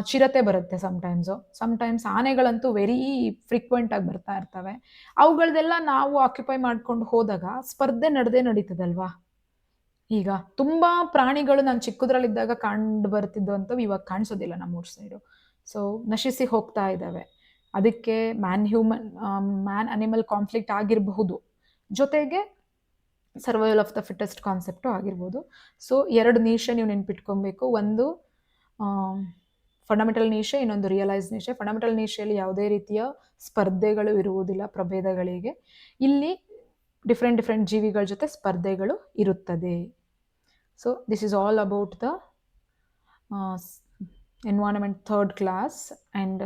ಚಿರತೆ ಬರುತ್ತೆ ಸಮ್ಟೈಮ್ಸ್ ಆನೆಗಳಂತೂ ವೆರಿ ಫ್ರೀಕ್ವೆಂಟ್ ಆಗಿ ಬರ್ತಾ ಇರ್ತವೆ. ಅವುಗಳದೆಲ್ಲ ನಾವು ಆಕ್ಯುಪೈ ಮಾಡ್ಕೊಂಡು ಹೋದಾಗ ಸ್ಪರ್ಧೆ ನಡೀತದಲ್ವಾ. ಈಗ ತುಂಬಾ ಪ್ರಾಣಿಗಳು ನಾನು ಚಿಕ್ಕದ್ರಲ್ಲಿದ್ದಾಗ ಕಂಡು ಬರ್ತಿದ್ದಂಥವು ಇವಾಗ ಕಾಣಿಸೋದಿಲ್ಲ ನಮ್ಮೂರ್ ಸೈಡು. ಸೊ ನಶಿಸಿ ಹೋಗ್ತಾ ಇದ್ದಾವೆ. ಅದಕ್ಕೆ ಮ್ಯಾನ್ ಅನಿಮಲ್ ಕಾನ್ಫ್ಲಿಕ್ಟ್ ಆಗಿರಬಹುದು, ಜೊತೆಗೆ survival of the fittest concept ಆಗಿರ್ಬೋದು. ಸೊ 2 ನೀಶೆ ನೀವು ನೆನ್ಪಿಟ್ಕೊಬೇಕು. ಒಂದು ಫಂಡಮೆಂಟಲ್ ನೀಶೆ, ಇನ್ನೊಂದು ರಿಯಲೈಸ್ ನೀಶೆ. ಫಂಡಮೆಂಟಲ್ ನೀಶೆಯಲ್ಲಿ ಯಾವುದೇ ರೀತಿಯ ಸ್ಪರ್ಧೆಗಳು ಇರುವುದಿಲ್ಲ ಪ್ರಭೇದಗಳಿಗೆ. ಇಲ್ಲಿ ಡಿಫ್ರೆಂಟ್ ಜೀವಿಗಳ ಜೊತೆ ಸ್ಪರ್ಧೆಗಳು ಇರುತ್ತದೆ. So this is all about the environment third class and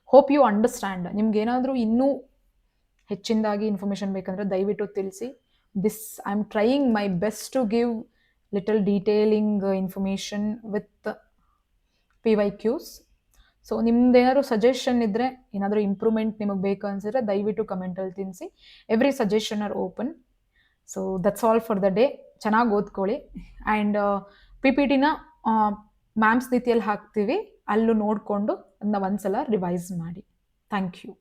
hope you understand. ನಿಮ್ಗೇನಾದರೂ ಇನ್ನೂ ಹೆಚ್ಚಿನದಾಗಿ ಇನ್ಫಾರ್ಮೇಷನ್ ಬೇಕಂದ್ರೆ ದಯವಿಟ್ಟು ತಿಳಿಸಿ. I am trying my best to give little detailing information with PYQs. ಸೊ ನಿಮ್ದೇನಾದ್ರು ಸಜೆಷನ್ ಇದ್ದರೆ, ಏನಾದರೂ ಇಂಪ್ರೂವ್ಮೆಂಟ್ ನಿಮಗೆ ಬೇಕು ಅನ್ಸಿದ್ರೆ ದಯವಿಟ್ಟು ಕಮೆಂಟಲ್ಲಿ ತಿಳಿಸಿ. Every suggestion are open. So that's all for the day. ಚೆನ್ನಾಗಿ ಓದ್ಕೊಳ್ಳಿ. ಆ್ಯಂಡ್ PPTನ ಮ್ಯಾಮ್ಸ್ ನೀತಿಯಲ್ಲಿ ಹಾಕ್ತೀವಿ, ಅಲ್ಲೂ ನೋಡಿಕೊಂಡು ಅದನ್ನ ಒಂದ್ಸಲ ರಿವೈಸ್ ಮಾಡಿ. Thank you.